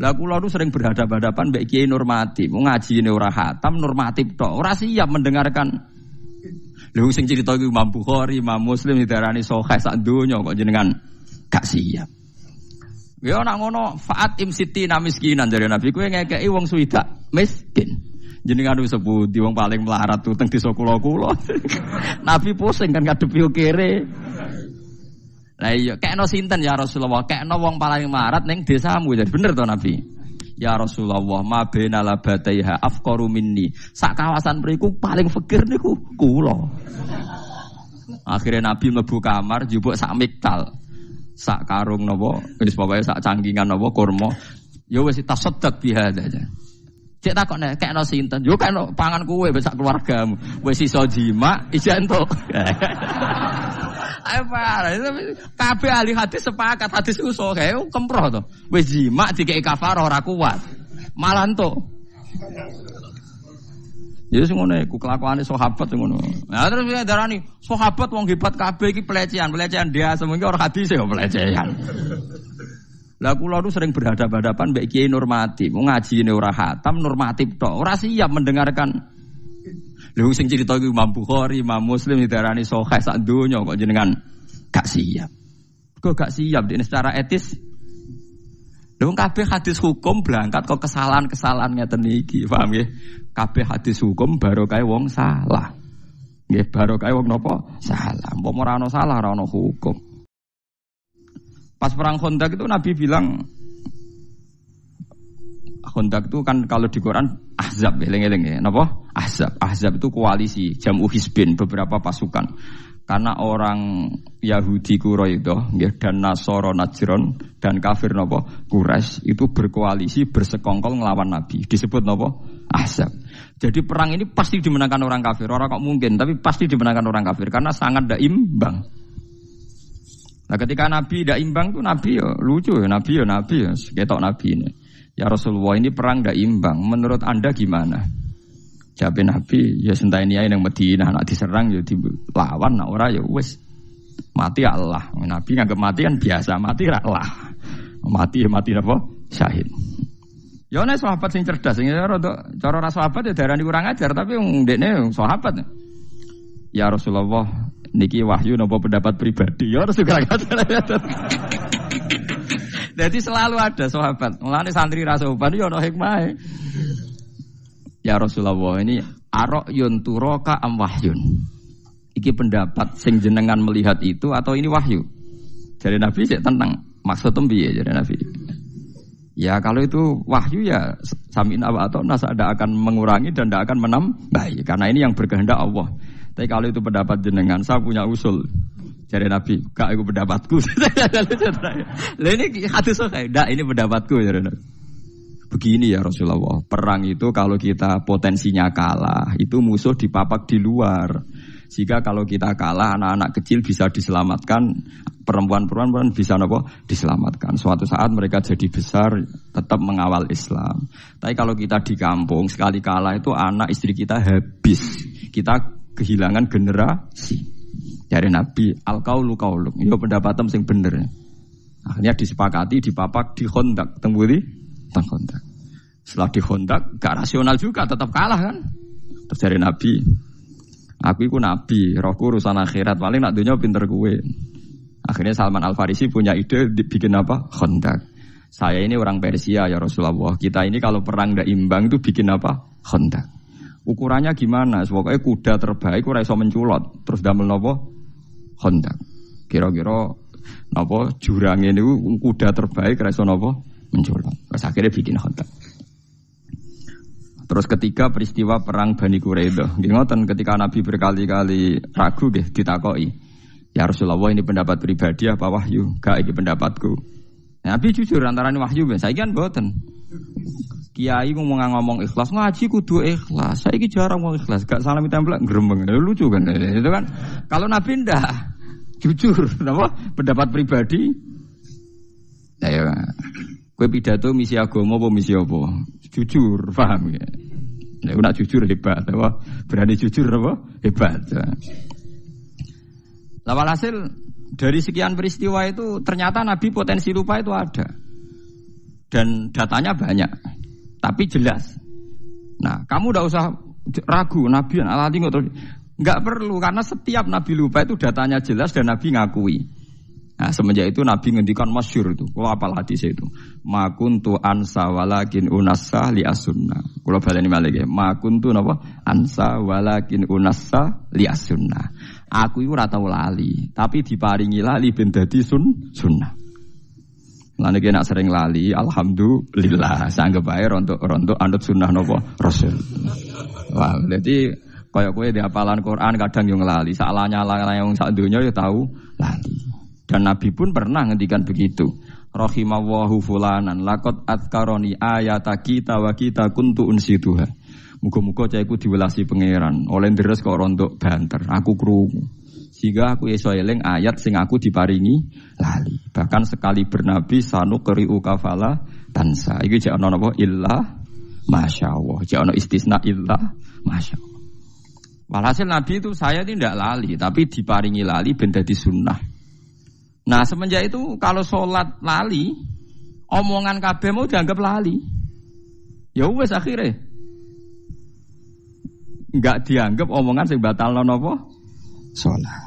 Lah kula nu sering berhadapan-hadapan mbek Kiai Nurmati, mau ngajine ora khatam, normatif tok, ora siap mendengarkan. Lha sing cerita iku Imam Bukhari, Imam Muslim didarani sahih sak donya kok jenengan gak siap. Ya ora ngono, fa'at imsiti namiskinan jare Nabi kowe ngekeki wong suwidak miskin. Jenengan wis sepundi wong paling melarat tuh teng desa kula-kula. Nabi pusing kan ngadepi kere. Lah iya, kekno sinten ya Rasulullah? Kekno wong paling melarat ning desamu. Jadi bener to Nabi? Ya Rasulullah, ma baina labataiha afqaru minni. Sak kawasan mriku paling fakir niku kula. Akhirnya Nabi mlebu kamar njupuk sak miktal. Sak karung napa? Wis pokoke sak cangkingan napa kurma. Ya wis tasaddaq bihadza aja. Cek takok nek kekno sinten? Yo kekno pangan kowe besak keluargamu. Wis iso jima, iso entuk. Apa? Kabeh ahli hadis sepakat hadis usul kae kemproh to. Wis jima dikeki kafarah ora kuat. Malah entuk. Ya sing ngono iku kelakuane sahabat sing ngono. Nah terus darani sahabat wong hebat kabeh iki pelecehan dia semono ora hadis ya pelecehan. Lah kula nu sering berhadapan-hadapan mbek Kiai Nurmati, mau ngajine ora khatam, normatif tok, ora siap mendengarkan. Lha sing cerita iku Imam Bukhari, Imam Muslim didarani sahih sak donya kok jenengan gak siap. Kok gak siap dene secara etis. Lha kabeh hadis hukum berangkat kok kesalahan-kesalahan ngeten iki, paham nggih? Kabeh hadis hukum barokah wong salah. Nggih, barokah wong napa? Salah. Umpama ora ana salah, ora ana hukum. Pas perang Khandaq itu Nabi bilang Khandaq itu kan kalau di Quran Ahzab, eling-eling ya, napa? Ahzab. Ahzab itu koalisi, jam'u hizbin, beberapa pasukan. Karena orang Yahudi Quraidah dan Nasara Najran dan kafir napa? Quraisy itu berkoalisi bersekongkol ngelawan Nabi. Disebut napa? Ahzab. Jadi perang ini pasti dimenangkan orang kafir. Orang kok mungkin, tapi pasti dimenangkan orang kafir karena sangat tidak imbang. Nah ketika Nabi tidak imbang tuh Nabi ya lucu ya Nabi ya ketok Nabi ini. Ya Rasulullah ini perang tidak imbang. Menurut Anda gimana? Jawab Nabi ya sentaini ae nang Madinah nak diserang ya dilawan nak ora ya wis mati Allah. Nabi nganggep mati kan biasa mati ra Allah. Mati apa? Syahid. Ya ana sahabat sing cerdas sing rada cara ra sahabat ya darani kurang ajar tapi wong ndekne sahabat. Ya Rasulullah niki wahyu napa pendapat pribadi ya harus juga jadi selalu ada sahabat mulane santri ra sopan ya ana hikmahe ya Rasulullah ini arayun turaka am wahyun iki pendapat sing jenengan melihat itu atau ini wahyu jadi Nabi sik tentang maksud piye jadi Nabi ya kalau itu wahyu ya sami'na wa ata'na tidak akan mengurangi dan tidak akan menambah karena ini yang berkehendak Allah. Tapi kalau itu pendapat jenengan, saya punya usul. Jadi Nabi, kak itu pendapatku. Lah ini hadis saya, ini pendapatku ya Nabi. Begini ya Rasulullah, perang itu kalau kita potensinya kalah, itu musuh dipapak di luar. Jika kalau kita kalah, anak-anak kecil bisa diselamatkan, perempuan-perempuan bisa diselamatkan. Suatu saat mereka jadi besar, tetap mengawal Islam. Tapi kalau kita di kampung, sekali kalah itu anak istri kita habis. Kita kehilangan generasi. Dari Nabi al-qaulu qauluk. Yo pendapatan sing bener. Akhirnya disepakati dipapak di Khandaq, teng pundi? Teng Khandaq. Setelah di Khandaq gak rasional juga tetap kalah kan. Terus dari Nabi, aku iku nabi, rohku urusan akhirat, paling nak dunya pinter kowe. Akhirnya Salman Al-Farisi punya ide bikin apa? Khandaq. Saya ini orang Persia ya Rasulullah. Kita ini kalau perang ndak imbang itu bikin apa? Khandaq. Ukurannya gimana? Pokoknya kuda terbaik ora iso menculot. Terus damel napa? Khandaq. Kira-kira napa jurange niku kuda terbaik ora iso napa? Menculot. Terus akhirnya bikin Khandaq. Terus ketika peristiwa perang Bani Quraidah, nggih ngoten ketika Nabi berkali-kali ragu nggih ditakoki. Ya Rasulullah ini pendapat pribadi apa wahyu? Gak iki pendapatku. Nabi jujur antarané wahyu ben saiki kan mboten. Kiai ngomong ikhlas ngaji kudu ikhlas. Saiki jarang ngomong ikhlas, gak salam tempel gremeng. Lucu kan itu kan. Kalau Nabi ndak jujur napa pendapat pribadi. Ayo. Kowe pidato misi agama apa misi apa? Jujur, paham ya. Nek nak jujur hebat apa? Berani jujur apa? Hebat. Lah walhasil dari sekian peristiwa itu ternyata Nabi potensi lupa itu ada. dan datanya banyak, tapi jelas. Nah, kamu tidak usah ragu Nabi alati nggak perlu karena setiap Nabi lupa itu datanya jelas dan Nabi ngakui. Nah, semenjak itu Nabi ngendikan masyhur itu. Kalau apal hadis itu, ma kuntu ansa walakin unassa li as-sunnah. Kalau baleni malih ya, ma kuntu napa? Ansa walakin unassa li as-sunnah. Aku iku ora tau lali, tapi diparingi lali ben dadi sunnah. Lan iki nek sering lali, alhamdulillah, sanggep ae rontok anut sunnah napa Rasul. Wah, jadi kaya kowe di hafalan Quran kadang yo nglali, sak lanyala yang sak donya yo tahu lali. Dan Nabi pun pernah ngendikan begitu. Rahimallahu fulanan laqad adzkaroni ayata kita wa kita kuntu unsituha. Muga-muga cahku diwelasi pangeran. Oleh deres kok rontok banter. Aku krungu. Sehingga aku iso eling ayat sing aku diparingi lali. Bahkan sekali bernabi sanu qri'u kafala tansa. Iki jek ana napa illa masyaallah. Jek ana istisna illa masyaallah. Walhasil Nabi itu saya tidak lali, tapi diparingi lali ben dadi sunnah. Nah semenjak itu kalau sholat lali, omongan kabeh mau dianggap lali. Ya wes akhirnya nggak dianggap omongan sing batalno napa sholat.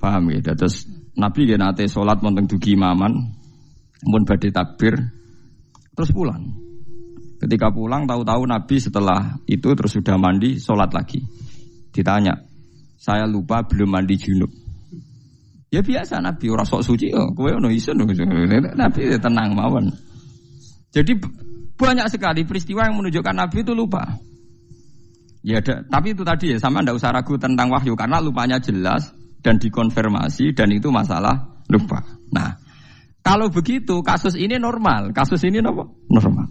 Paham ya? Terus Nabi nggih nate sholat wonten dugi imaman, mun badhe takbir, terus pulang. Ketika pulang tahu-tahu Nabi setelah itu terus sudah mandi sholat lagi. Ditanya, saya lupa belum mandi junub. Ya biasa Nabi ora sok suci kok. Kowe ono isin Nabi tenang mawon. Jadi banyak sekali peristiwa yang menunjukkan Nabi itu lupa. Ya ada, tapi itu tadi ya sama ndak usah ragu tentang wahyu karena lupanya jelas dan dikonfirmasi dan itu masalah lupa. Nah, kalau begitu kasus ini normal. Kasus ini apa? Normal.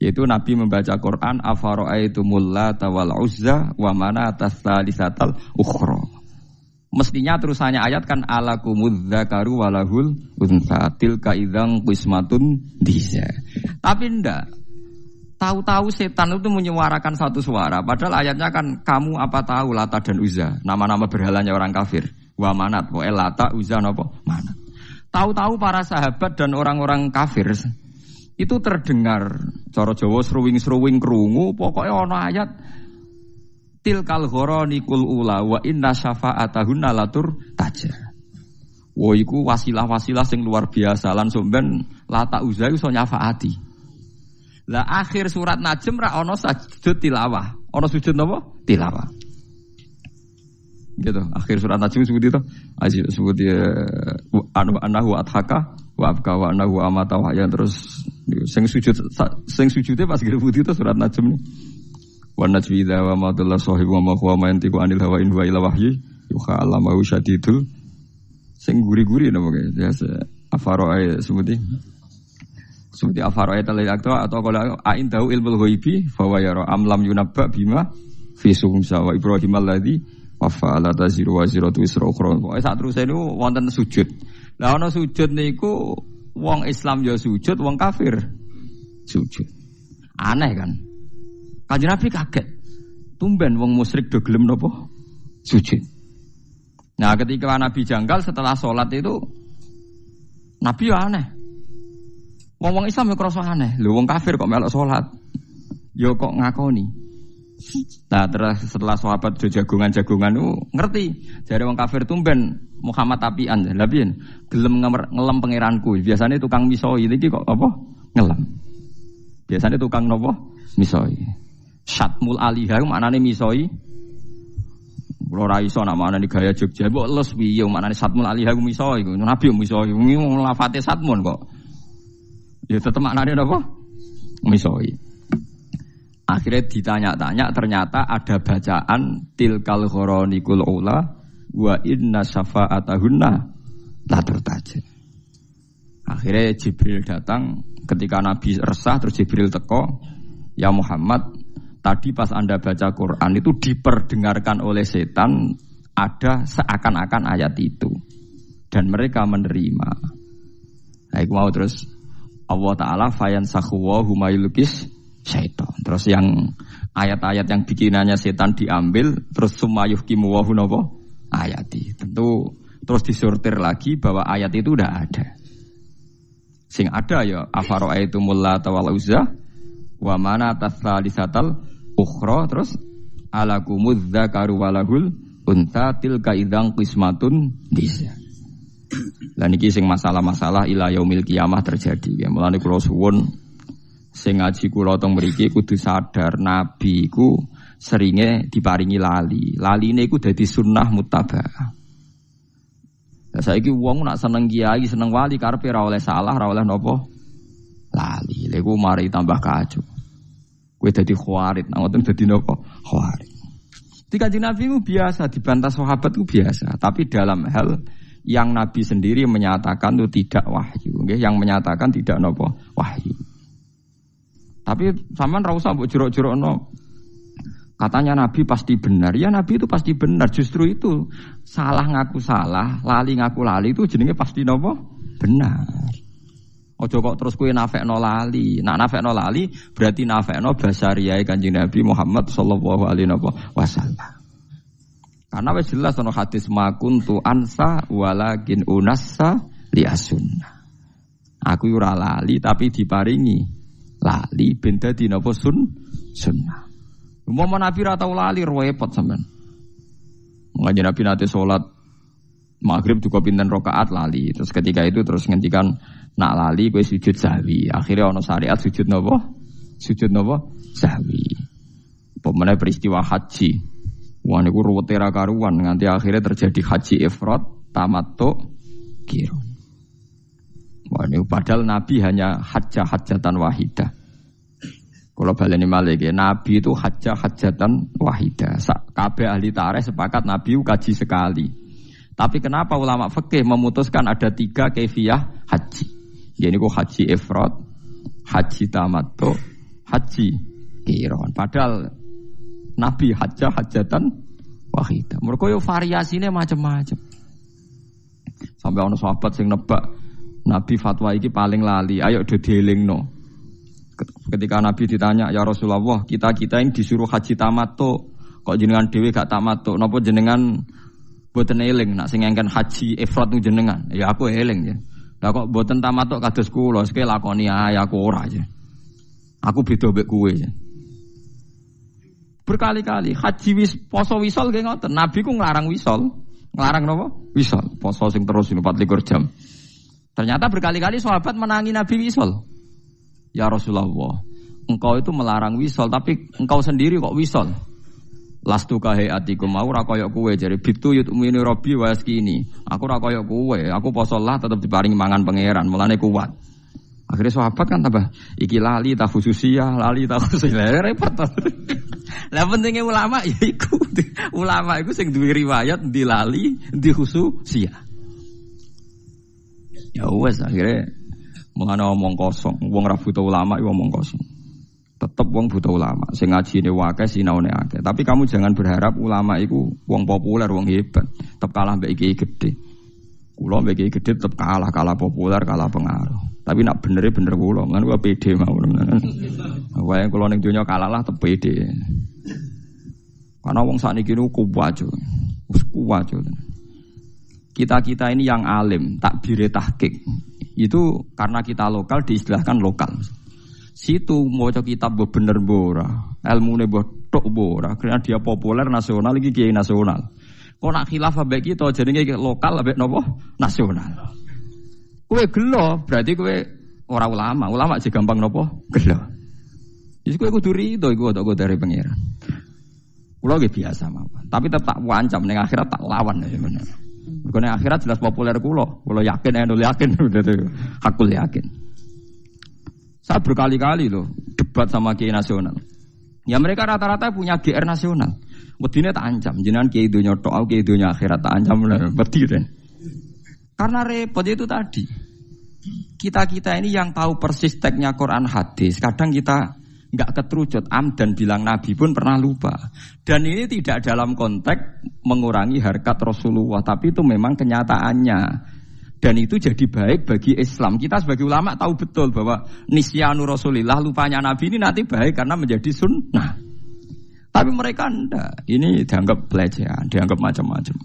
Yaitu Nabi membaca Quran afara'aitumul lata wal uzza wa manata tsalisatal ukhra. Mestinya terusannya ayat kan alakumudz dzakaru walahul untha tilka idzan qismatun diza. Tapi ndak. Tahu-tahu setan itu menyuarakan satu suara. Padahal ayatnya kan kamu apa tahu Lata dan Uzza, nama-nama berhalanya orang kafir. Wa manat, wa Lata, Uzza napa? Manat. Tahu-tahu para sahabat dan orang-orang kafir itu terdengar cara Jawa sruwing-sruwing krungu, pokoknya ana ayat tilkal gharanikul ula wa inna syafa'atahunna latur taja. Wo iku wasilah-wasilah sing luar biasa lan somben Lata Uzza iso nyafaati. Lah akhir surat Najm ra ana sujud tilawah. Ana sujud napa? Tilawah. Gitu. Akhir surat Najm sebut itu. Sebut anahu adhaka wa abka wa anahu amata wa ya terus sing sujude pas grebut itu surat Najm. Wa najwi idza wa ma dalla sahibu wa ma huwa ma yantiqu anil hawa in huwa illa wahyi yuha allamahu syadidul sing guri-guri napa ya afarae sebuti seperti afaro'ayat al-akta atau kalau a'indahu ilmul ghaibi fawa yara amlam yunabba bima fi sumsa wa ibrahim alladhi wa fa'ala taziru wa ziratu isra ukhra. Pokoke sak terus niku wonten sujud. Lah ana sujud niku wong Islam ya sujud, wong kafir sujud. Aneh kan? Kanjeng Nabi kaget. Tumben wong musyrik do gelem napa? Sujud. Nah, ketika Nabi janggal setelah sholat itu Nabi ya aneh. Wong Islam ya krasa aneh. Lho wong kafir kok melok salat. Ya kok ngakoni. Nah, terus setelah sahabat do jagongan-jagongan itu ngerti. Jare wong kafir tumben Muhammad apian. Lah piye? Gelem ngelem pangeranku. Biasanya tukang misoi iki kok apa? Ngelem. Biasanya tukang napa? Misoi. Syatmul alihah maknane misoi. Ora iso nak maknane gaya Jogja. Mbok les piye maknane syatmul alihah misoi. Nabi misoi. Wong lafate satmun kok. Ya tetap maknanya apa? Misoi. Akhirnya ditanya-tanya ternyata ada bacaan tilkal gharanikul ula wa inna syafa'atahunna la turtaja. Akhirnya Jibril datang ketika Nabi resah terus Jibril teko, "Ya Muhammad, tadi pas Anda baca Quran itu diperdengarkan oleh setan ada seakan-akan ayat itu dan mereka menerima." Nah, aku mau terus Allah Ta'ala fayansakhu wa huma yulqis syaitan. Terus yang ayat-ayat yang bikinannya setan diambil, terus sumayuhkimu wa hunapa ayati. Tentu terus disortir lagi bahwa ayat itu udah ada. Sing ada ya afara'aitumul Lata wal Uzza wa manata tsalisatal ukhra terus alakumudz dzakaru walahul unta tilka idzan qismatun diza. Lah niki sing masalah-masalah ila yaumil kiamah terjadi. Ya mulane kula suwun sing ngaji kula teng mriki kudu sadar nabi iku seringe diparingi lali. Laline iku dadi sunnah muttabaah. Lah saiki wong nak seneng kiai, seneng wali karepe ora oleh salah, ora oleh napa? Lali. Lha iku mari tambah kacau. Kowe dadi khawarit, nang ngoten dadi napa? Khawarit. Di Kanjeng Nabi itu biasa dibantah sahabat itu biasa, tapi dalam hal yang Nabi sendiri menyatakan itu tidak wahyu, nggih, yang menyatakan tidak napa? Wahyu. Tapi sampean ra usah mbok jerok-jerokno. Katanya Nabi pasti benar. Ya Nabi itu pasti benar. Justru itu salah ngaku salah, lali ngaku lali itu jenenge pasti napa? Benar. Ojo kok terus kowe nafekno lali. Nak nafekno lali berarti nafekno basariyae Kanjeng Nabi Muhammad sallallahu alaihi wasallam. Karena wis jelas ana hadis makuntu ansa walakin unassa li as-sunnah. Aku ora lali tapi diparingi lali ben dadi napa sunnah. Umpama Nabi ra tau lali repot sampean. Ngaji Nabi nate salat maghrib juga pinten rakaat lali. Terus ketika itu terus ngendikan nak lali kowe sujud sahwi. Akhirnya ana syariat sujud napa? Sujud napa? Sahwi. Pemene peristiwa haji. Wah niku ruwete ra karuan nganti akhirnya terjadi haji ifrad, tamattu, qirun. Wah niku padahal Nabi hanya hajatan wahidah. Kalau baleni malih Nabi itu hajatan wahidah. Kabeh ahli tarikh sepakat Nabi kaji sekali. Tapi kenapa ulama fikih memutuskan ada 3 kaifiyah haji? Ya niku haji ifrad, haji tamattu, haji qirun. Padahal Nabi hajatan wahidah. Mergo yo variasine macam-macam. Sampai ana sahabat sing nebak Nabi fatwa iki paling lali. Ayo do dielingno. Ketika Nabi ditanya, ya Rasulullah, kita ini disuruh haji tamattu, kok jenengan dhewe gak tamattu? Napa jenengan boten eling nak sing ngengken haji ifrad niku jenengan? Ya aku eling ya. Lah kok boten tamattu kados kula, sik lakoni ae aku ora ya. Aku beda mbek kowe ya. Berkali-kali haji poso wisol nggih ngoten. Nabi ku nglarang wisol. Nglarang napa? Wisol. Poso sing terus 24 jam. Ternyata berkali-kali sahabat menangi Nabi wisol. Ya Rasulullah, engkau itu melarang wisol, tapi engkau sendiri kok wisol. Lastu kahayatikum, aku ra koyok kowe jare bitu yutmini rabbi wa yaskini. Aku ra koyok kowe, aku posolah tetep diparingi mangan pangeran, mulane kuat. Akhirnya sahabat kan tambah iki lali ta khususiyah, repot. Lah pentingnya ulama ya iku. Ulama iku sing duwe riwayat ndi lali, ndi khususiyah. Ya wes akhirnya mengenai omong kosong, wong ra butuh ulama, omong kosong. Tetep wong butuh ulama. Sing ngajine akeh, sinaune akeh. Tapi kamu jangan berharap ulama iku wong populer, wong hebat. Tetep kalah mbek iki gede. Kula mbek iki gede tetep kalah populer, kalah pengaruh. Tapi nak bener kula, kan kula pede mawon. Wae kula ning donya kalah lah tetep pede. Karena wong sakniki niku kuwat. Wis kuwat. Kita ini yang alim, takbire tahqiq. Itu karena kita lokal diistilahkan lokal. Situ maca kitab bener ora, ilmune mbok tok ora, karena dia populer nasional iki kiai nasional. Kok nak khilaf ambek kita jenenge lokal ambek napa? Nasional. Kowe gelo, berarti kowe ora ulama. Ulama sing gampang napa? Gelo. Wis kowe kudu rido iku kok dari pangeran. Kula nggih biasa mawon, tapi tetap tak wancam ning akhirat tak lawan ya bener. Bukannya akhirat jelas populer kulo yakin, hakul yakin. Saya berkali-kali loh debat sama kiai nasional. Ya mereka rata-rata punya GR nasional. Wedine tak ancam, jenengan kiai donya tok, aku kiai donya akhirat tak ancam wedi. Karena repot itu tadi. Kita ini yang tahu persis teksnya Quran hadis, kadang kita enggak keterucut dan bilang Nabi pun pernah lupa. Dan ini tidak dalam konteks mengurangi harkat Rasulullah, tapi itu memang kenyataannya. Dan itu jadi baik bagi Islam. Kita sebagai ulama tahu betul bahwa nisyanu Rasulillah, lupanya Nabi ini nanti baik karena menjadi sunnah. Tapi mereka enggak. Ini dianggap pelecehan, dianggap macam-macam.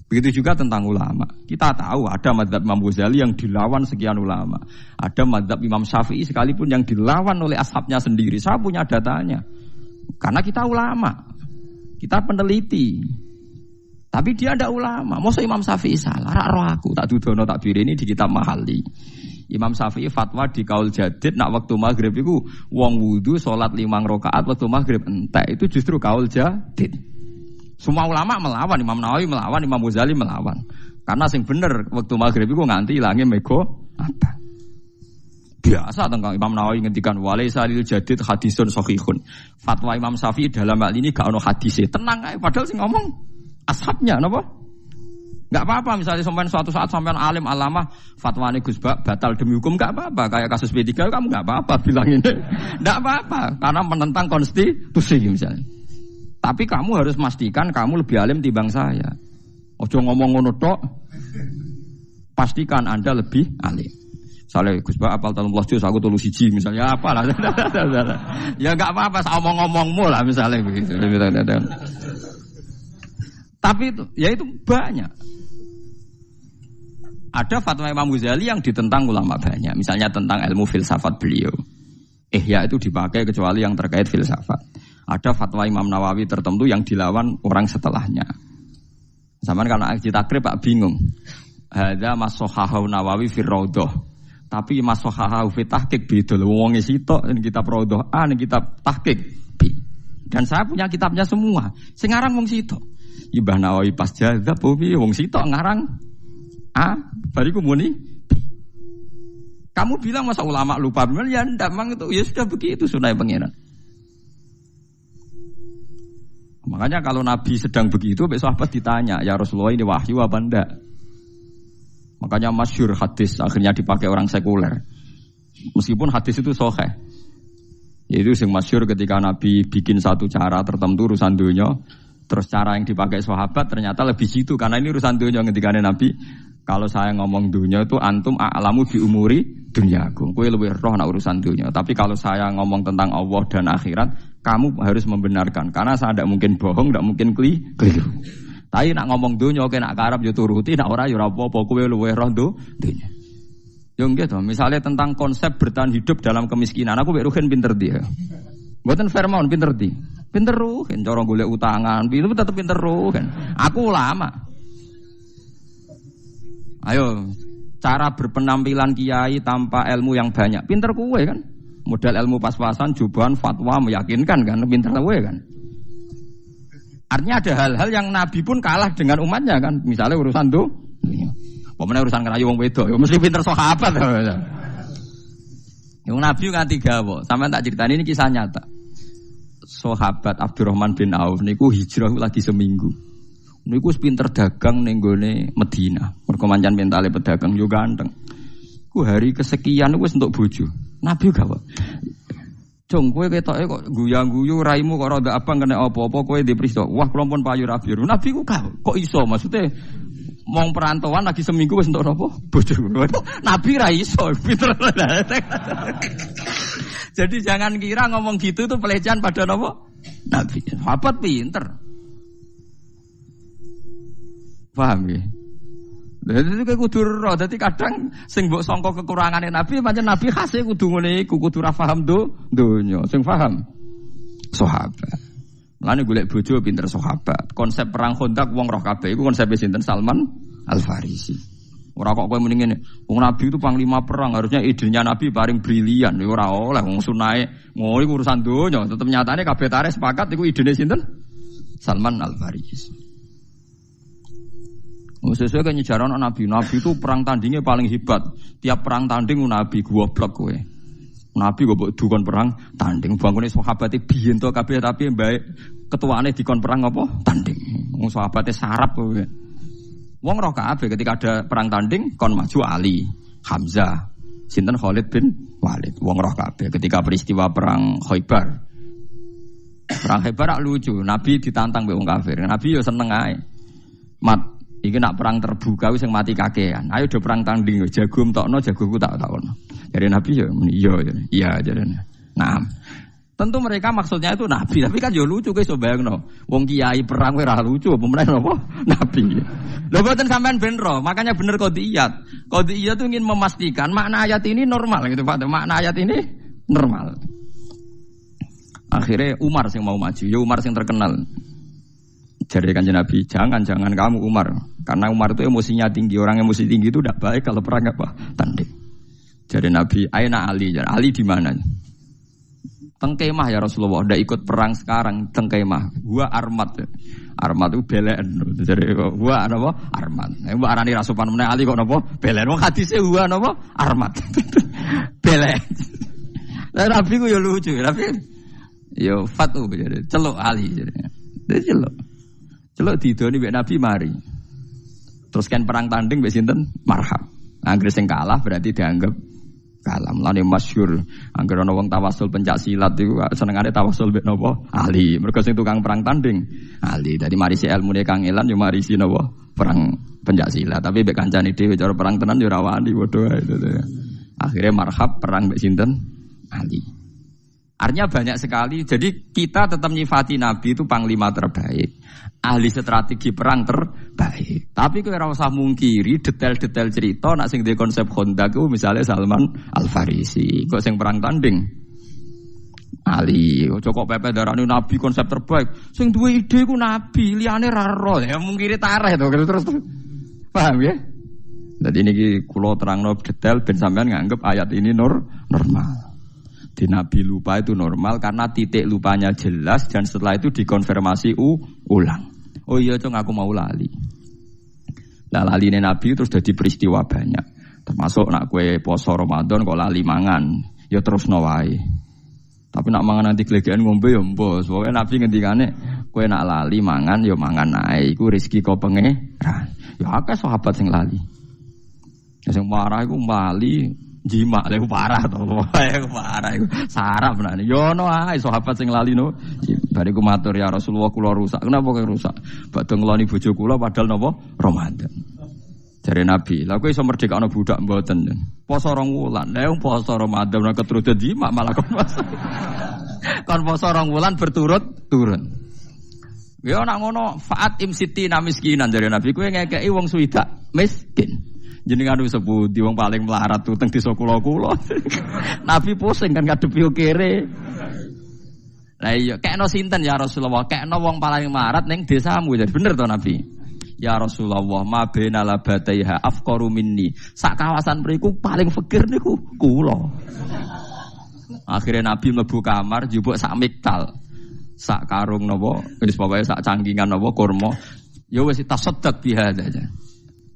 Begitu juga tentang ulama. Kita tahu ada mazhab Imam Ghazali yang dilawan sekian ulama. Ada mazhab Imam Syafi'i sekalipun yang dilawan oleh ashabnya sendiri. Saya punya datanya. Karena kita ulama. Kita peneliti. Tapi dia ada ulama. Masa Imam Syafi'i salah? Roh aku tak dudono tak birini di kitab Mahali. Imam Syafi'i fatwa di kaul jadid nak waktu maghrib itu wong wudu sholat 5 rakaat waktu maghrib entek itu justru kaul jadid. Semua ulama melawan, Imam Nawawi melawan, Imam Ghazali melawan. Karena sing bener waktu maghrib itu nganti ilangnya mego apa? Biasa tentang Imam Nawawi ngendikan walaisa lil jadid hadisun sahihun. Fatwa Imam Syafi'i dalam hal ini gak ono hadise. Tenang ae padahal sing ngomong ashabnya napa? Enggak apa-apa misalnya sampean suatu saat sampean alim alamah fatwane Gus Bak batal demi hukum enggak apa-apa. Kayak kasus P3 kamu enggak apa-apa bilang ini. Enggak apa-apa karena menentang konstitusi misalnya. Tapi kamu harus memastikan kamu lebih alim timbang saya. Ojo ngomong ngono tok. Pastikan Anda lebih alim. Misalnya Gus Bak apal 13 juz aku 3 siji misalnya apalah. Ya enggak apa-apa ngomong-ngomongmu lah misalnya begitu. Tapi itu banyak. Ada fatwa Imam Ghazali yang ditentang ulama banyak. Misalnya tentang ilmu filsafat beliau. Ihya itu dipakai kecuali yang terkait filsafat. Ada fatwa Imam Nawawi tertentu yang dilawan orang setelahnya. Zaman karena aji takrib Pak bingung. Hadza masohahu Nawawi fi Raudhah. Tapi masohahu fi tahqiq beda lho wong sitok ning kitab Raudhah A ning kitab tahqiq B. Dan saya punya kitabnya semua. Sing ngarang wong sitok. Ibah Nawawi pas jazab piye wong sitok ngarang A bariku muni B. Kamu bilang masa ulama lupa benar ya ndak mang itu ya sudah begitu sunai pangeran. Makanya kalau Nabi sedang begitu, besok sahabat ditanya, ya Rasulullah ini wahyu apa enggak? Makanya masyhur hadis akhirnya dipakai orang sekuler. Meskipun hadis itu sahih. Yaitu yang masyhur ketika Nabi bikin satu cara tertentu urusan dunia, terus cara yang dipakai sahabat ternyata lebih situ karena ini urusan dunia ketika Nabi. Kalau saya ngomong dunia itu antum a'lamu bi umuri dunyakum. Kowe lebih roh nak urusan dunia. Tapi kalau saya ngomong tentang Allah dan akhirat, kamu harus membenarkan karena saya tidak mungkin bohong, tidak mungkin keliru. Tapi nak ngomong dunia oke nak karep yo turuti, nak ora yo ora apa-apa kowe luwih roh dunia. Yo nggih to, misalnya tentang konsep bertahan hidup dalam kemiskinan, aku mek Ruhin pinter dia. Mboten Firmaun pinter di. Pinter Ruhin cara golek utangan, itu tetep pinter Ruhin. Aku ulama. Ayo, cara berpenampilan kiai tanpa ilmu yang banyak. Pinter kowe kan? Modal ilmu pas-pasan, jubahan, fatwa meyakinkan kan? Pinter kowe kan? Artinya ada hal-hal yang Nabi pun kalah dengan umatnya kan? Misalnya urusan dunia. Pokoknya urusan ngerayu wong wedok, ya mesti pinter sahabat. Yang Nabi nganti gawe. Sampeyan tak critani ini kisah nyata. Sahabat Abdurrahman bin Auf niku hijrah lagi seminggu. Niku pinter dagang ning gone Madinah. Mergo mancan mentale pedagang yo ganteng. Ku hari kesekian wis entuk bojo. Nabi gawe. Jong kowe ketoke kok guyang-guyu raimu kok rada abang kena apa-apa kowe dipriso. Wah kula pun payu rabi. Nabi ku kok iso maksudnya mong perantauan lagi seminggu wis entuk apa? Bojo. Nabi ra iso pinter. Jadi jangan kira ngomong gitu itu pelecehan pada apa? Nabi. Sahabat pinter. Paham ya? Jadi kayak kudu roh. Jadi kadang sing mbok sangka kekurangane Nabi, pancen Nabi khase kudu ngene iku, kudu ra paham donya. Sing paham sahabat. Mulane golek bojo pinter sahabat. Konsep perang Khandaq wong roh kabeh iku konsep sinten? Salman Al-Farisi. Ora kok kowe muni ngene, wong Nabi itu panglima perang, harusnya idenya Nabi paling brilian. Ya ora oleh wong sunae ngono iku urusan donya. Tetep nyatane kabeh tarikh sepakat iku idene sinten? Salman Al-Farisi. Sesuai kan nyejarah Nabi itu perang tandingnya paling hebat. Tiap perang tanding Nabi goblok kowe. Nabi kok dukon perang tanding. Bangkune sahabate biyen to kabeh tapi baik ketuane dikon perang apa? Tanding. Wong sahabate sarap kowe. Wong roh kabeh ketika ada perang tanding kon maju Ali, Hamzah, sinten Khalid bin Walid. Wong roh kabeh ketika peristiwa perang Khaibar. Perang Khaibar lucu, Nabi ditantang mbek wong kafir. Nabi yo seneng ae. Mat iki nak perang terbuka wis sing mati kakean. Ayo do perang tanding jago entokno jagoku tak takon. Dari Nabi ya iya jarene. Nah. Tentu mereka maksudnya itu nabi, tapi kan yo lucu guys, bayangno. Wong kiai perang ora lucu, apa meneh napa? Nabi. Lho boten sampean ben ro, makanya bener qadiyat. Qadiyat itu ingin memastikan makna ayat ini normal gitu Pak. Makna ayat ini normal. Akhirnya Umar yang mau maju, ya Umar yang terkenal. Jadi Kanjeng Nabi, jangan kamu Umar, karena Umar itu emosinya tinggi, orang emosi tinggi itu tidak baik kalau perang apa tanding. Jadi Nabi, aina Ali, jadi Ali di mana? Tengkemah ya Rasulullah, udah ikut perang sekarang tengkemah. Gua armat, armat itu belen. Jadi gua apa? Armat. Gua arani rasupan meneh Ali kok napa? Belen. Wong hadise gua napa? Armat. Belen. Lah Nabi ku yo lucu, tapi yo fatu jadi celuk Ali jadi. Jadi celuk didoni mbek Nabi mari. Terus kan perang tanding mbek sinten? Marhab. Anggere sing kalah berarti dianggap kalah. Mulane masyhur anggere ana wong tawasul pencak silat iku senengane tawasul mbek napa? Ali. Mergo sing tukang perang tanding Ali. Dadi marisi ilmune Kang Elan yo marisi napa? Perang pencak silat. Tapi mbek kancane dhewe cara perang tenan yo ora wani padha itu. Akhirnya Marhab perang mbek sinten? Ali. Artinya banyak sekali. Jadi kita tetap nyifati Nabi itu panglima terbaik, ahli strategi perang terbaik. Tapi kalau ora usah mungkiri detail-detail cerita nak sing di konsep Honda ku misalnya Salman Al Farisi, kok sing perang tanding Ali. Ojo kok pepe darani Nabi konsep terbaik. Sing duwe ide ku Nabi, liyane ra ro. Ya mungkiri tareh to terus. Paham ya? Jadi ini kula terangno detail ben sampean nganggep ayat ini normal. Di Nabi lupa itu normal karena titik lupanya jelas dan setelah itu dikonfirmasi ulang. Oh iya cung aku mau lali. Lah laline Nabi terus jadi peristiwa banyak. Termasuk nak kue poso Ramadan kok lali mangan, ya terus wae. Tapi nak mangan nanti glegekan ngombe ya mbos. Pokoke Nabi ngendikane kue nak lali mangan ya mangan ae iku rezeki kok pangeran. Ya akeh sahabat sing lali. Sing marah iku lali jima lek parah to. Parah iku. Sarap menane. Yo ono ae sahabat sing lali no. Bariku matur ya Rasulullah kula rusak. Kenapa kok rusak? Badhe ngloni bojo kula padahal napa? Ramadan. Jare Nabi, lha kowe iso merdekakno budak mboten. Poso 2 wulan. Lah wong poso Ramadan ora keturut jima malah kon poso. Kon poso 2 wulan berturut-turut. Ya nek ngono faat imsiti namiskinan jare Nabi kowe ngekeki wong swidak miskin. Jenengan wis sepundi wong paling melarat tuh teng desa kula-kula. Nabi pusing kan ngadepi kere. Lah iya kekno sinten ya Rasulullah? Kekno wong paling melarat ning desamu. Jadi bener to Nabi? Ya Rasulullah, ma baina labataiha afqaru minni. Sak kawasan mriku paling fakir niku kula. Akhirnya Nabi mlebu kamar njupuk sak miktal. Sak karung napa? Wis pokoke sak cangkingan napa kurma. Ya wis tasaddaq biha aja.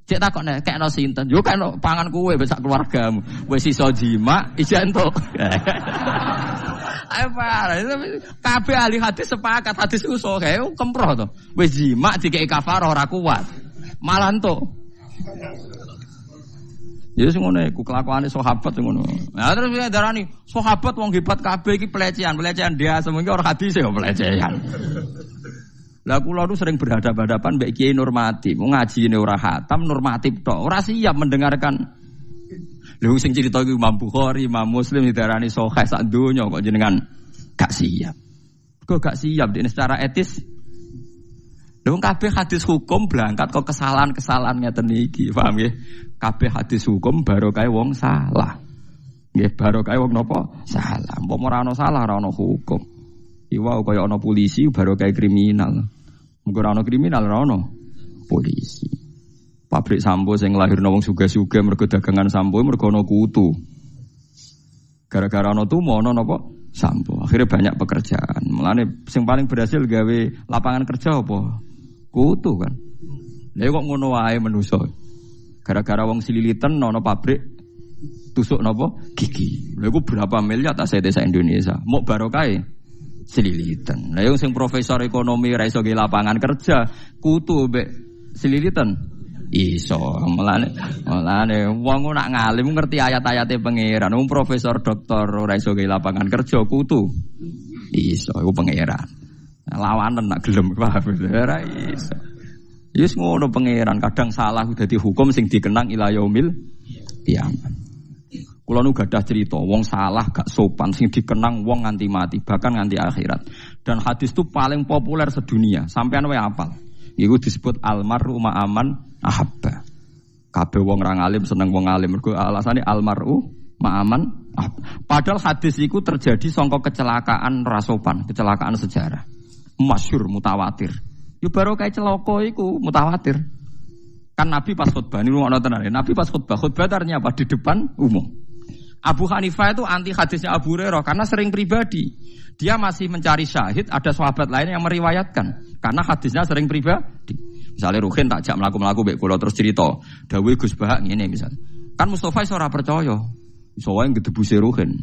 Cek takok nek kekno sinten? Yo kekno pangan kowe besak keluargamu. Wis iso jima, iso entuk. Ayo parah, kabeh ahli hadis sepakat hadis iku sahih, kemproh to. Wis jima dikeki kafarah ora kuat. Malah entuk. Ya sing ngono iku kelakuane sahabat sing ngono. Nah terus darani sahabat wong hebat kabeh iki pelecehan dia semono ora hadis ya pelecehan. Lah kula nu sering berhadapan-hadapan mbek kiai normatif, ngajine ora khatam normatif tok, ora siap mendengarkan. Lha sing crita iku Imam Bukhari, Imam Muslim didarani sahih sak donya kok jenengan gak siap. Kok gak siap dene secara etis. Lha kabeh hadis hukum berangkat kok kesalahan-kesalahan ngeten iki, paham nggih? Kabeh hadis hukum barokah wong salah. Nggih barokah wong napa? Salah. Umpama ora ana salah ora ana hukum. Iwa kaya ana polisi baru kaya kriminal. Muga ora ana kriminal ora ana polisi. Pabrik sampo sing lahirno wong sugih-sugih mergo dagangan sampo mergo ana kutu. Gara-gara ana tumo ana napa? Sampo. Akhirnya banyak pekerjaan. Mulane sing paling berhasil gawe lapangan kerja apa? Kutu kan. Lha kok ngono wae manusa. Gara-gara wong sililitan ana pabrik tusuk napa? Gigi. Lha iku berapa miliar aset desa Indonesia. Mok barokae sililitan. Lah yang sing profesor ekonomi ra iso ge lapangan kerja, kutu mbek sililitan iso. Mulane wong nak ngalim ngerti ayat-ayate pangeran. Wong profesor doktor ora iso ge lapangan kerja, kutu iso. Iku pangeran. Lawanen nak gelem ora iso. Yes ngono pangeran, kadang salah dadi hukum sing dikenang ila yaumil kiamat. Kula nu gadah cerita, wong salah gak sopan sing dikenang wong nganti mati, bahkan nganti akhirat. Dan hadis itu paling populer sedunia, sampean wae apal. Iku disebut almaru ma'aman ahabba. Kabeh wong ra alim seneng wong alim, mergo alasane almaru ma'aman. Padahal hadis iku terjadi sangka kecelakaan rasopan, kecelakaan sejarah. Masyhur mutawatir. Yo baru kayak celaka iku mutawatir. Kan Nabi pas khutbah niku ngono tenan. Nabi pas khutbah artinya apa? Di depan umum. Abu Hanifah itu anti hadisnya Abu Hurairah karena sering pribadi. Dia masih mencari syahid, ada sahabat lain yang meriwayatkan karena hadisnya sering pribadi. Misalnya Ruhin tak jak mlaku-mlaku mbek kula terus cerita, dawuh Gus Bahak ngene misal. Kan Mustofa iso ora percaya. Iso wae ngedebuse Ruhin.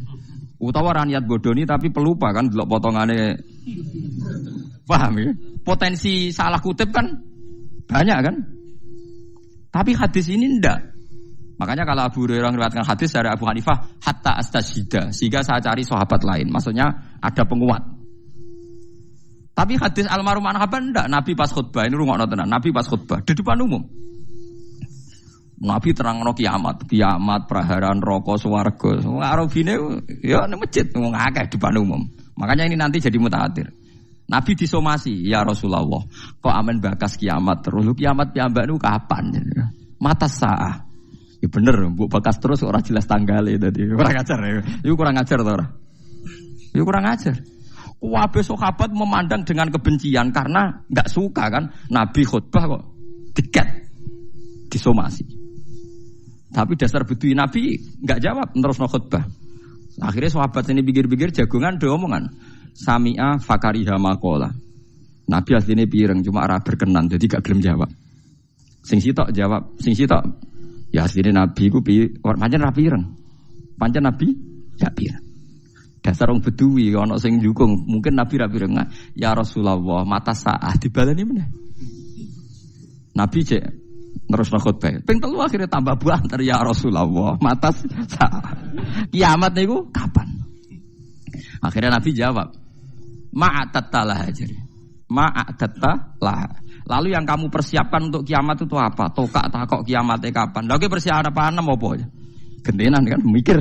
Utawa ra niat bodoni tapi pelupa kan delok potongane. Paham ya? Potensi salah kutip kan banyak kan? Tapi hadis ini ndak. Makanya kalau Abu Hurairah meriwayatkan hadis dari Abu Hanifah hatta astashhida, sehingga saya cari sahabat lain. Maksudnya ada penguat. Tapi hadis almarhum Anhaban ndak, Nabi pas khutbah ini rungokno tenan. Nabi pas khutbah di depan umum. Nabi terangno kiamat praharan neraka swarga. Arabine ya nang masjid wong akeh di depan umum. Makanya ini nanti jadi mutawatir. Nabi disomasi, ya Rasulullah, kok amen bakas kiamat terus. Lu kiamat piyambak niku kapan? Mata saah. Ya bener, mbok bakas terus ora jelas tanggale tadi. Kurang ajar ya. Iku kurang ajar to ora? Iku kurang ajar. Kabeh sahabat memandang dengan kebencian karena enggak suka kan Nabi khutbah kok diket disomasi. Tapi dasar bedui Nabi enggak jawab terusno khutbah. Akhirnya sahabat ini pikir-pikir jagongan do omongan. Sami'a fakariha maqala. Nabi asline pireng cuma ora berkenan jadi gak gelem jawab. Sing sitok jawab, sing sitok ya asline Nabi ku pancen ra pireng. Pancen Nabi gak pireng. Dasar wong bedui ana sing njukung, mungkin Nabi ra pireng. Ya Rasulullah, mata saah dibaleni meneh. Nabi cek terus khutbah. Ping 3 akhirnya tambah banter ya Rasulullah, mata saah. Kiamat niku kapan? Akhirnya Nabi jawab, ma'atattalah aja. Ma'atattalah. Lalu yang kamu persiapkan untuk kiamat itu apa? Tokak takok kiamatnya kapan? Lagi persiapan apa aja? Gentenan kan mikir.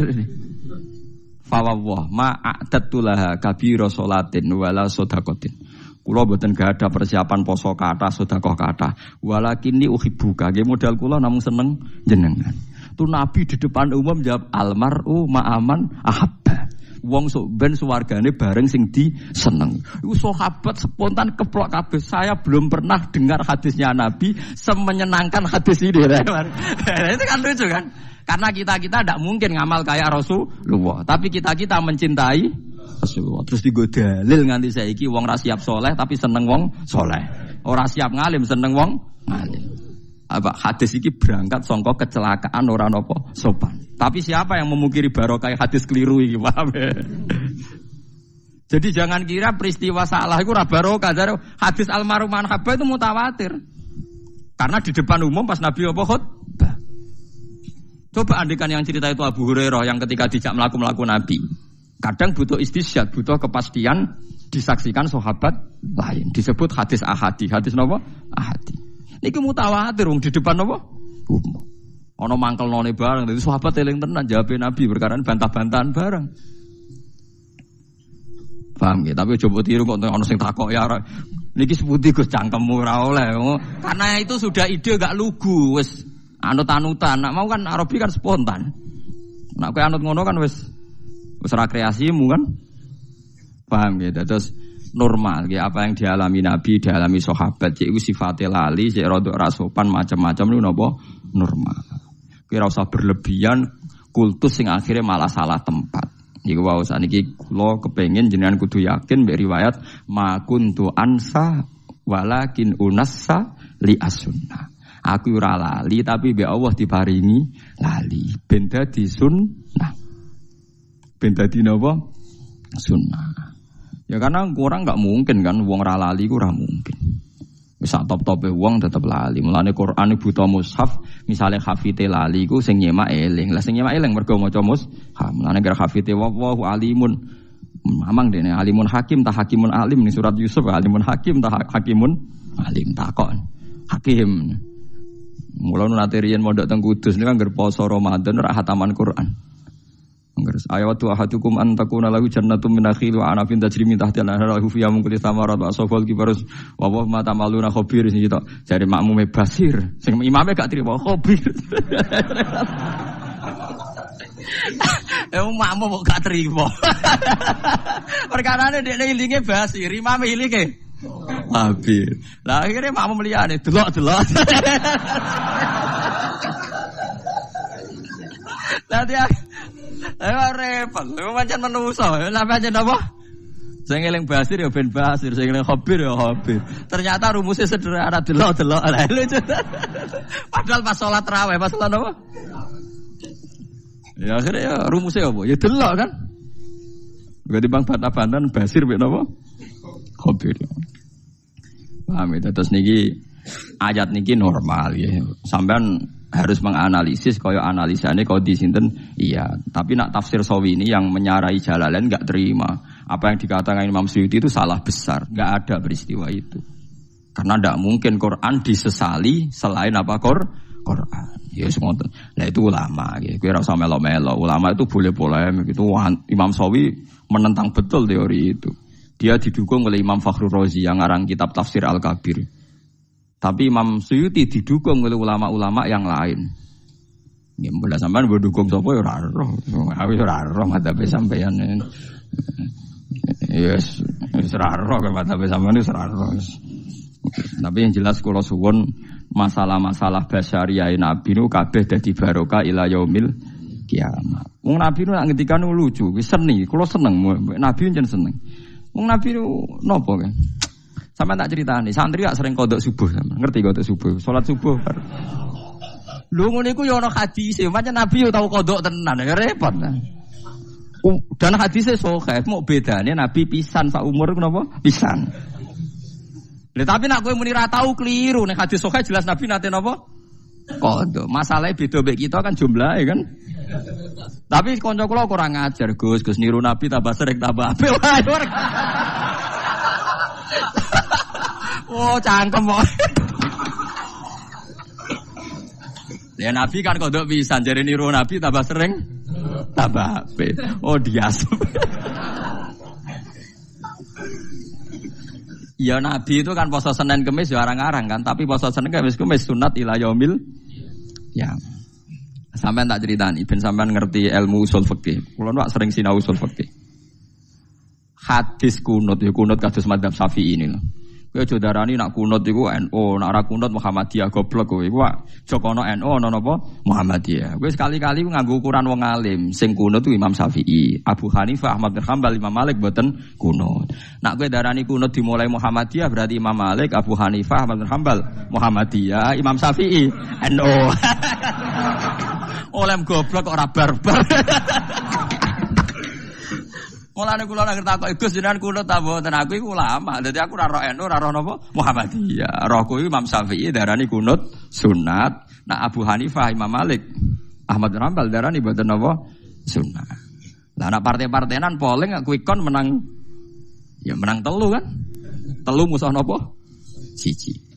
Fawwah ma'atattalah kabira sholatin wala sedaqatin. Kula mboten gak ada persiapan poso kathah, sedekah kathah. Walakinni uhibbuka. Nggih modal kula namung seneng jenengan. Tu Nabi di depan umum jawab almaru ma'aman ahabba. Wong sok ben suwargane bareng sing diseneng. Iku sahabat spontan keplok kabeh. Saya belum pernah dengar hadisnya Nabi semenyenangkan hadis ini. Itu kan lucu kan? Karena kita tidak mungkin ngamal kayak Rasulullah. Tapi kita mencintai Rasulullah. Terus digoda dalil nganti saiki wong ra siap soleh tapi seneng wong soleh. Ora siap ngalim seneng wong ngalim. Apa hadis iki berangkat sangka kecelakaan ora napa sopan. Tapi siapa yang memungkiri barokah hadis keliru iki, paham ya? Jadi jangan kira peristiwa salah itu ora barokah. Hadis almarhum Anhaban itu mutawatir. Karena di depan umum pas Nabi apa khutbah. Coba andikan yang cerita itu Abu Hurairah yang ketika dijak melaku Nabi. Kadang butuh istisyad, butuh kepastian disaksikan sahabat lain. Disebut hadis ahadi. Hadis napa? Ahadi. Niki mutawatir wong di depan napa? Umum. Ana mangkelnone bareng. Dadi sahabat eling tenan jawabe Nabi perkara bantah-bantahan bareng. Paham nggih? Tapi coba tiru kok ana sing takok ya niki sepundi Gus cangkemmu ora oleh. Karena itu sudah ide gak lugu wis anut-anutan. Nak mau kan Arabi kan spontan. Nak kowe anut ngono kan wis ora kreasimu kan. Paham nggih? Terus normal nggih apa yang dialami Nabi, dialami sahabat iku sifate lali, sik rada ora sopan macam-macam niku napa normal. Kira usah berlebihan kultus sing akhirnya malah salah tempat. Iku wae saniki kula kepengin jenengan kudu yakin mbek riwayat ma kuntu ansa walakin unassa li as-sunnah. Aku ora lali tapi mbek Allah diparingi lali ben dadi sunnah. Ben dadi napa? Sunnah. Ya karena orang enggak mungkin kan wong ra lali ku ora mungkin. Wis top-tope wong tetep lali. Mulane Quran buta mushaf, misale hafite lali ku sing nyemak eling. Lah sing nyemak eling mergo maca mushaf. Mulane kira hafite wallahu alimun. Mamang dene alimun hakim ta hakimun alim ning surat Yusuf alimun hakim ta hakimun alim takon. Hakim. Mulane nate riyen mondok teng Kudus niku anggar poso Ramadan ra hataman Quran. Ngres ayatu ahadukum an takuna lahu jannatun min nakhil wa anabin tajri min tahtiha al-anhar lahu fiha min kulli thamarat wa asfal kibarus wa wa ma tamaluna khabir sing kita jare makmume basir sing imame gak trimo khabir. Makmum kok gak trimo. Perkarane dekne ilinge basir, imame ilinge khabir. Lah akhire makmum liyane delok-delok. Lah dia repot, lu pancen manusa, lha pancen apa? Sing eling basir ya ben basir, sing eling khabir ya khabir. Ternyata rumusnya sederhana, delok-delok. Padahal pas salat tarawih, pas salat apa? Ya akhirnya ya rumusnya apa? Ya delok kan. Gak dibang bantah-bantahan basir mek napa? Khabir. Paham ya, terus niki ayat niki normal ya. Sampean harus menganalisis kaya analisane kodi sinten iya, tapi nak tafsir Sawi ini yang menyarai Jalalain enggak terima. Apa yang dikatakan Imam Suyuti itu salah besar, enggak ada peristiwa itu. Karena enggak mungkin Quran disesali selain apa Quran. Ya ngoten. Lah itu ulama nggih. Kowe ora usah melo-melo. Ulama itu boleh polemik itu. Imam Sawi menentang betul teori itu. Dia didukung oleh Imam Fakhrur Razi yang ngarang kitab Tafsir Al-Kabir. Tapi Imam Suyuti didukung oleh ulama-ulama yang lain. Ya mbok sampean mbok dukung sapa ya ora roh. Aku ora roh madhabe sampean. Yes, ora roh madhabe sampean ora roh. Tapi yang jelas kula suwun masalah-masalah basyariah Nabi nu kabeh dadi barokah ila yaumil kiamat. Wong Nabi nu nak ngendikan lucu, wis seni, kula seneng Nabi njen seneng. Wong Nabi nu napa kan? Sama tak ceritani, santri gak sering kodok subuh, ngerti kodok subuh, sholat subuh. Lu ngono iku ya ana hadise, pancen Nabi yo tau kodok tenan, ya repot. Dan hadise sahih, mau bedane Nabi pisan sak umur napa? Pisan. Lha tapi nek kowe muni ra tau keliru, nek hadis sahih jelas Nabi nate napa? Kodok. Masalahnya beda mek kita kan jumlahe kan. Tapi kanca kula kurang ajar, Gus niru Nabi tambah sering tambah apik. Oh, cangkem kok. Ya Nabi kan kodok pisan, jare niru Nabi tambah sering tambah apik. Oh, dias. Ya Nabi itu kan poso Senin Kamis ya arang-arang kan, tapi poso Senin Kamis sunat ila yaumil ya. Sampeyan tak critani ben sampean ngerti ilmu usul fikih. Kula nak sering sinau usul fikih. Hadis kunut ya kunut kados madzhab Syafi'i ini lho. Kowe aja darani nak kunut iku NU, nak ora kunut Muhammadiyah goblok kowe. Iku joko ana NU ana napa Muhammadiyah. Kowe sekali-kali nganggo ukuran wong alim. Sing kunut itu Imam Syafi'i, Abu Hanifah, Ahmad bin Hanbal, Imam Malik mboten kunut. Nak kowe darani kunut dimulai Muhammadiyah berarti Imam Malik, Abu Hanifah, Ahmad bin Hanbal, Muhammadiyah, Imam Syafi'i, NU. Oleh goblok kok ora barbar. Mulane kula nang takok Gus jenengan kunut ta mboten aku iku ulama. Dadi aku ora roh NU, ora roh napa Muhammadiyah. Rohku Imam Syafi'i darani kunut sunat. Nah Abu Hanifah, Imam Malik, Ahmad bin Hanbal darani mboten napa sunat. Lah nek partai-partainan polling quick count menang ya menang telu kan. Telu musuh napa? Siji.